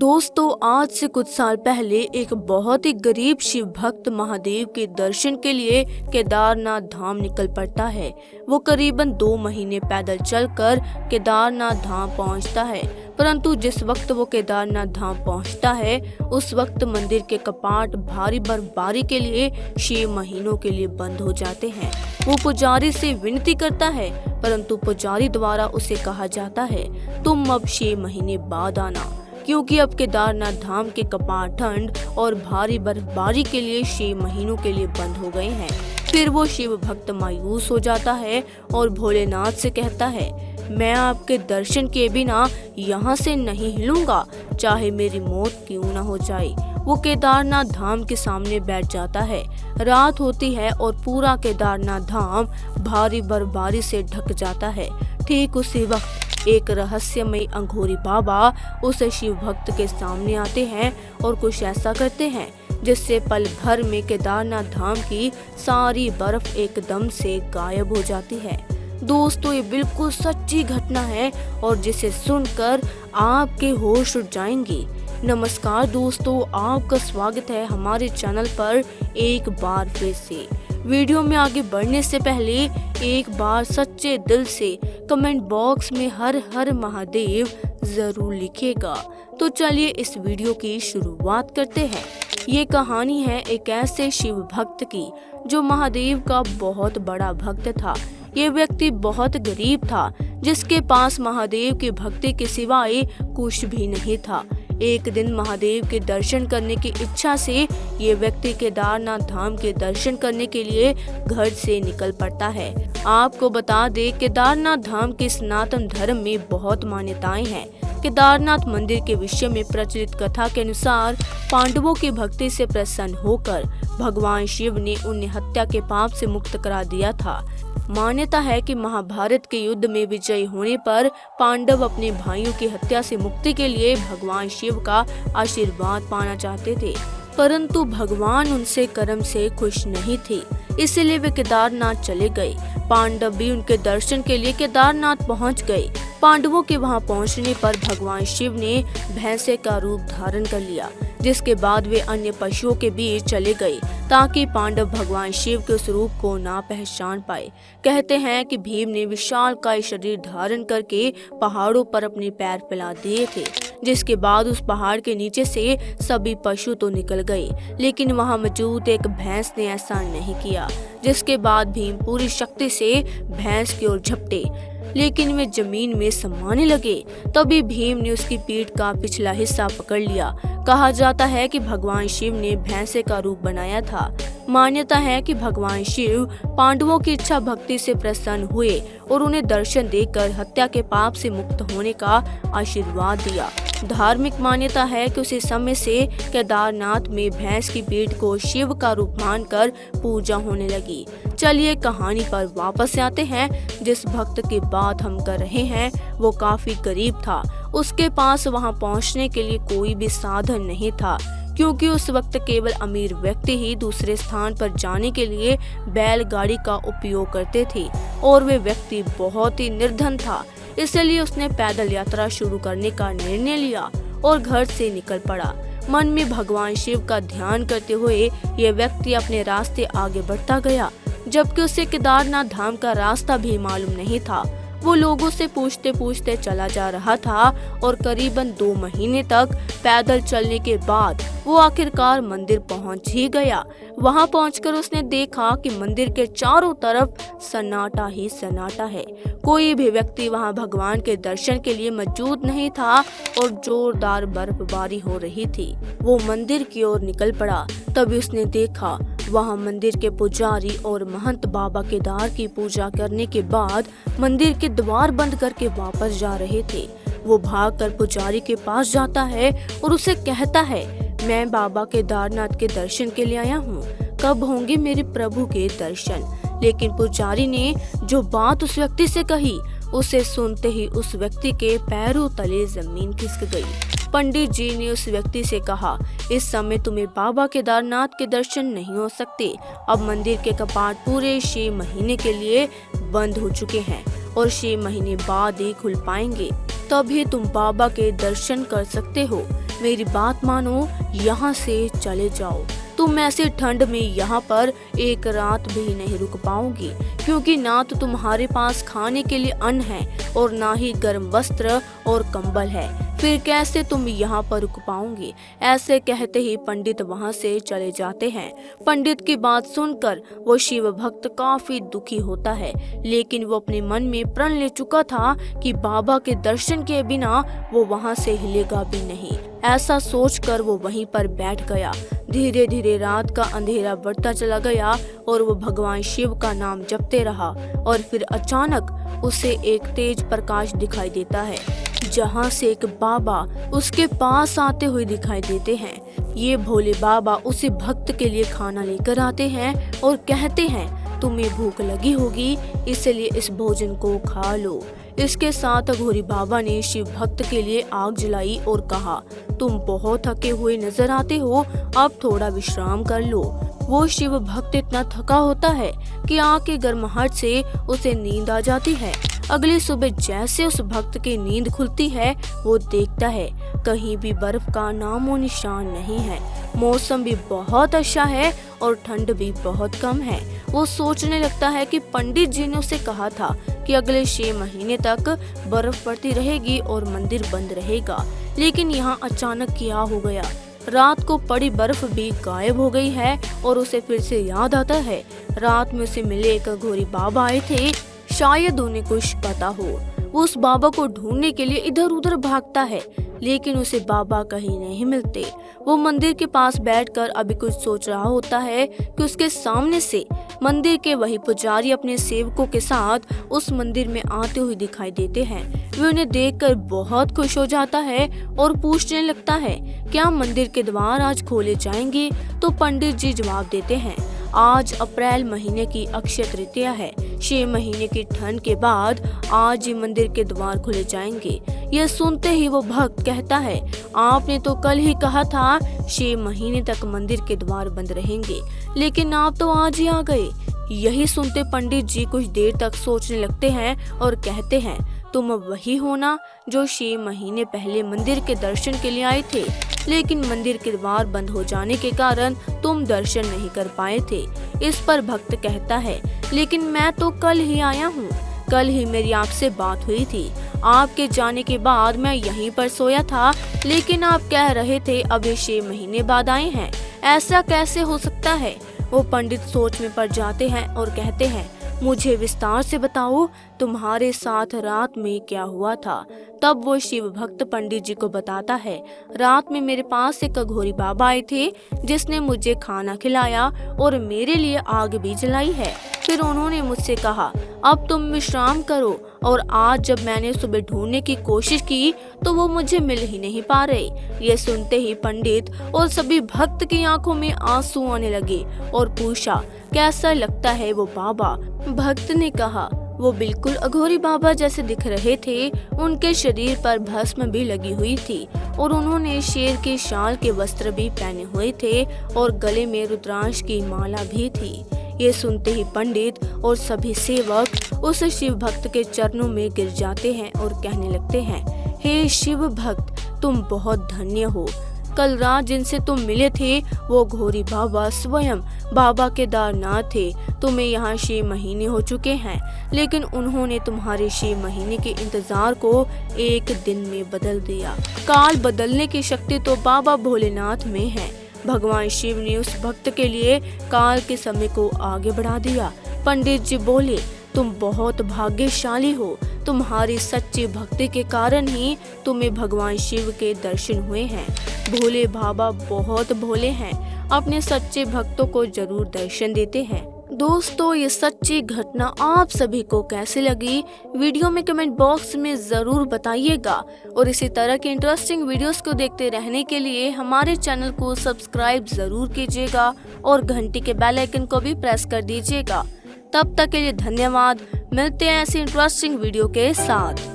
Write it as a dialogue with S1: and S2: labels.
S1: दोस्तों, आज से कुछ साल पहले एक बहुत ही गरीब शिव भक्त महादेव के दर्शन के लिए केदारनाथ धाम निकल पड़ता है। वो करीबन 2 महीने पैदल चलकर केदारनाथ धाम पहुंचता है। परंतु जिस वक्त वो केदारनाथ धाम पहुंचता है, उस वक्त मंदिर के कपाट भारी बर्फबारी के लिए 6 महीनों के लिए बंद हो जाते हैं। वो पुजारी से विनती करता है, परंतु पुजारी द्वारा उसे कहा जाता है, तुम अब 6 महीने बाद आना, क्योंकि अब केदारनाथ धाम के कपाट ठंड और भारी बर्फबारी के लिए 6 महीनों के लिए बंद हो गए हैं। फिर वो शिव भक्त मायूस हो जाता है और भोलेनाथ से कहता है, मैं आपके दर्शन के बिना यहाँ से नहीं हिलूंगा, चाहे मेरी मौत क्यों न हो जाए। वो केदारनाथ धाम के सामने बैठ जाता है। रात होती है और पूरा केदारनाथ धाम भारी बर्फबारी से ढक जाता है। ठीक उसी वक्त एक रहस्यमयी अघोरी बाबा उस शिव भक्त के सामने आते हैं और कुछ ऐसा करते हैं जिससे पल भर में केदारनाथ धाम की सारी बर्फ एकदम से गायब हो जाती है। दोस्तों, ये बिल्कुल सच्ची घटना है और जिसे सुनकर आपके होश उड़ जाएंगे। नमस्कार दोस्तों, आपका स्वागत है हमारे चैनल पर एक बार फिर से। वीडियो में आगे बढ़ने से पहले एक बार सच्चे दिल से कमेंट बॉक्स में हर हर महादेव जरूर लिखिएगा। तो चलिए इस वीडियो की शुरुआत करते हैं। ये कहानी है एक ऐसे शिव भक्त की जो महादेव का बहुत बड़ा भक्त था। ये व्यक्ति बहुत गरीब था, जिसके पास महादेव की भक्ति के सिवाय कुछ भी नहीं था। एक दिन महादेव के दर्शन करने की इच्छा से ये व्यक्ति केदारनाथ धाम के दर्शन करने के लिए घर से निकल पड़ता है। आपको बता दें, केदारनाथ धाम के सनातन धर्म में बहुत मान्यताएं हैं। केदारनाथ मंदिर के विषय में प्रचलित कथा के अनुसार पांडवों की भक्ति से प्रसन्न होकर भगवान शिव ने उन्हें हत्या के पाप से मुक्त करा दिया था। मान्यता है कि महाभारत के युद्ध में विजयी होने पर पांडव अपने भाइयों की हत्या से मुक्ति के लिए भगवान शिव का आशीर्वाद पाना चाहते थे, परंतु भगवान उनसे कर्म से खुश नहीं थे, इसलिए वे केदारनाथ चले गए। पांडव भी उनके दर्शन के लिए केदारनाथ पहुंच गए। पांडवों के वहां पहुंचने पर भगवान शिव ने भैंसे का रूप धारण कर लिया, जिसके बाद वे अन्य पशुओं के बीच चले गए ताकि पांडव भगवान शिव के उस रूप को ना पहचान पाए। कहते हैं कि भीम ने विशालकाय शरीर धारण करके पहाड़ों पर अपने पैर फैला दिए थे, जिसके बाद उस पहाड़ के नीचे से सभी पशु तो निकल गए, लेकिन वहां मौजूद एक भैंस ने ऐसा नहीं किया। जिसके बाद भीम पूरी शक्ति से भैंस की ओर झपटे, लेकिन वे जमीन में समाने लगे। तभी भीम ने उसकी पीठ का पिछला हिस्सा पकड़ लिया। कहा जाता है कि भगवान शिव ने भैंसे का रूप बनाया था। मान्यता है कि भगवान शिव पांडवों की इच्छा भक्ति से प्रसन्न हुए और उन्हें दर्शन देकर हत्या के पाप से मुक्त होने का आशीर्वाद दिया। धार्मिक मान्यता है कि उसी समय से केदारनाथ में भैंस की पीठ को शिव का रूप मानकर पूजा होने लगी। चलिए कहानी पर वापस आते हैं। जिस भक्त की बात हम कर रहे हैं वो काफी गरीब था। उसके पास वहां पहुंचने के लिए कोई भी साधन नहीं था, क्योंकि उस वक्त केवल अमीर व्यक्ति ही दूसरे स्थान पर जाने के लिए बैलगाड़ी का उपयोग करते थे और वे व्यक्ति बहुत ही निर्धन था। इसलिए उसने पैदल यात्रा शुरू करने का निर्णय लिया और घर से निकल पड़ा। मन में भगवान शिव का ध्यान करते हुए यह व्यक्ति अपने रास्ते आगे बढ़ता गया, जबकि उसे केदारनाथ धाम का रास्ता भी मालूम नहीं था। वो लोगों से पूछते पूछते चला जा रहा था और करीबन 2 महीने तक पैदल चलने के बाद वो आखिरकार मंदिर पहुंच ही गया। वहां पहुंचकर उसने देखा कि मंदिर के चारों तरफ सन्नाटा ही सन्नाटा है। कोई भी व्यक्ति वहां भगवान के दर्शन के लिए मौजूद नहीं था और जोरदार बर्फबारी हो रही थी। वो मंदिर की ओर निकल पड़ा। तभी उसने देखा वहां मंदिर के पुजारी और महंत बाबा केदार की पूजा करने के बाद मंदिर के द्वार बंद करके वापस जा रहे थे। वो भागकर पुजारी के पास जाता है और उसे कहता है, मैं बाबा केदारनाथ के दर्शन के लिए आया हूँ, कब होंगे मेरे प्रभु के दर्शन। लेकिन पुजारी ने जो बात उस व्यक्ति से कही, उसे सुनते ही उस व्यक्ति के पैरों तले जमीन खिसक गई। पंडित जी ने उस व्यक्ति से कहा, इस समय तुम्हें बाबा केदारनाथ के दर्शन नहीं हो सकते। अब मंदिर के कपाट पूरे 6 महीने के लिए बंद हो चुके हैं और 6 महीने बाद ही खुल पाएंगे, तभी तुम बाबा के दर्शन कर सकते हो। मेरी बात मानो, यहाँ से चले जाओ। तुम ऐसे ठंड में यहाँ पर एक रात भी नहीं रुक पाओगी, क्योंकि ना तो तुम्हारे पास खाने के लिए अन्न है और ना ही गर्म वस्त्र और कंबल है। फिर कैसे तुम यहाँ पर रुक पाओगी? ऐसे कहते ही पंडित वहाँ से चले जाते हैं। पंडित की बात सुनकर वो शिव भक्त काफी दुखी होता है, लेकिन वो अपने मन में प्रण ले चुका था कि बाबा के दर्शन के बिना वो वहाँ से हिलेगा भी नहीं। ऐसा सोचकर वो वहीं पर बैठ गया। धीरे धीरे रात का अंधेरा बढ़ता चला गया और वो भगवान शिव का नाम जपते रहा, और फिर अचानक उसे एक तेज प्रकाश दिखाई देता है, जहाँ से एक बाबा उसके पास आते हुए दिखाई देते हैं। ये भोले बाबा उसी भक्त के लिए खाना लेकर आते हैं और कहते हैं, तुम्हें भूख लगी होगी, इसलिए इस भोजन को खा लो। इसके साथ अघोरी बाबा ने शिव भक्त के लिए आग जलाई और कहा, तुम बहुत थके हुए नजर आते हो, अब थोड़ा विश्राम कर लो। वो शिव भक्त इतना थका होता है कि आग के गर्माहट से उसे नींद आ जाती है। अगली सुबह जैसे उस भक्त की नींद खुलती है, वो देखता है कहीं भी बर्फ का नामो निशान नहीं है। मौसम भी बहुत अच्छा है और ठंड भी बहुत कम है। वो सोचने लगता है कि पंडित जी ने उसे कहा था कि अगले 6 महीने तक बर्फ पड़ती रहेगी और मंदिर बंद रहेगा, लेकिन यहाँ अचानक क्या हो गया? रात को पड़ी बर्फ भी गायब हो गई है और उसे फिर से याद आता है, रात में उसे मिले एक अघोरी बाबा आए थे, शायद उन्हें कुछ पता हो। वो उस बाबा को ढूंढने के लिए इधर उधर भागता है, लेकिन उसे बाबा कहीं नहीं मिलते। वो मंदिर के पास बैठकर अभी कुछ सोच रहा होता है कि उसके सामने से मंदिर के वही पुजारी अपने सेवकों के साथ उस मंदिर में आते हुए दिखाई देते हैं। वे उन्हें देखकर बहुत खुश हो जाता है और पूछने लगता है, क्या मंदिर के द्वार आज खोले जाएंगे? तो पंडित जी जवाब देते हैं, आज अप्रैल महीने की अक्षय तृतीया है। 6 महीने की ठंड के बाद आज ही मंदिर के द्वार खुले जाएंगे। यह सुनते ही वो भक्त कहता है, आपने तो कल ही कहा था 6 महीने तक मंदिर के द्वार बंद रहेंगे, लेकिन आप तो आज ही आ गए। यही सुनते पंडित जी कुछ देर तक सोचने लगते हैं और कहते हैं, तुम वही हो ना जो 6 महीने पहले मंदिर के दर्शन के लिए आए थे, लेकिन मंदिर के द्वार बंद हो जाने के कारण तुम दर्शन नहीं कर पाए थे। इस पर भक्त कहता है, लेकिन मैं तो कल ही आया हूँ, कल ही मेरी आपसे बात हुई थी। आपके जाने के बाद मैं यहीं पर सोया था, लेकिन आप कह रहे थे अभी 6 महीने बाद आए हैं, ऐसा कैसे हो सकता है? वो पंडित सोच में पड़ जाते हैं और कहते हैं, मुझे विस्तार से बताओ, तुम्हारे साथ रात में क्या हुआ था? तब वो शिव भक्त पंडित जी को बताता है, रात में मेरे पास एक अघोरी बाबा आए थे, जिसने मुझे खाना खिलाया और मेरे लिए आग भी जलाई है। फिर उन्होंने मुझसे कहा, अब तुम विश्राम करो, और आज जब मैंने सुबह ढूंढने की कोशिश की तो वो मुझे मिल ही नहीं पा रहे। ये सुनते ही पंडित और सभी भक्त की आंखों में आंसू आने लगे और पूछा, कैसा लगता है वो बाबा? भक्त ने कहा, वो बिल्कुल अघोरी बाबा जैसे दिख रहे थे। उनके शरीर पर भस्म भी लगी हुई थी और उन्होंने शेर के शाल के वस्त्र भी पहने हुए थे और गले में रुद्रांश की माला भी थी। ये सुनते ही पंडित और सभी सेवक उस शिव भक्त के चरणों में गिर जाते हैं और कहने लगते हैं, हे शिव भक्त, तुम बहुत धन्य हो। कल रात जिनसे तुम मिले थे वो घोरी बाबा स्वयं बाबा केदारनाथ थे। तुम्हें यहाँ 6 महीने हो चुके हैं, लेकिन उन्होंने तुम्हारे 6 महीने के इंतजार को एक दिन में बदल दिया। काल बदलने की शक्ति तो बाबा भोलेनाथ में है। भगवान शिव ने उस भक्त के लिए काल के समय को आगे बढ़ा दिया। पंडित जी बोले, तुम बहुत भाग्यशाली हो, तुम्हारी सच्ची भक्ति के कारण ही तुम्हें भगवान शिव के दर्शन हुए हैं। भोले बाबा बहुत भोले हैं, अपने सच्चे भक्तों को जरूर दर्शन देते हैं। दोस्तों, ये सच्ची घटना आप सभी को कैसी लगी, वीडियो में कमेंट बॉक्स में जरूर बताइएगा। और इसी तरह के इंटरेस्टिंग वीडियोस को देखते रहने के लिए हमारे चैनल को सब्सक्राइब जरूर कीजिएगा और घंटी के बेल आइकन को भी प्रेस कर दीजिएगा। तब तक के लिए धन्यवाद। मिलते हैं ऐसी इंटरेस्टिंग वीडियो के साथ।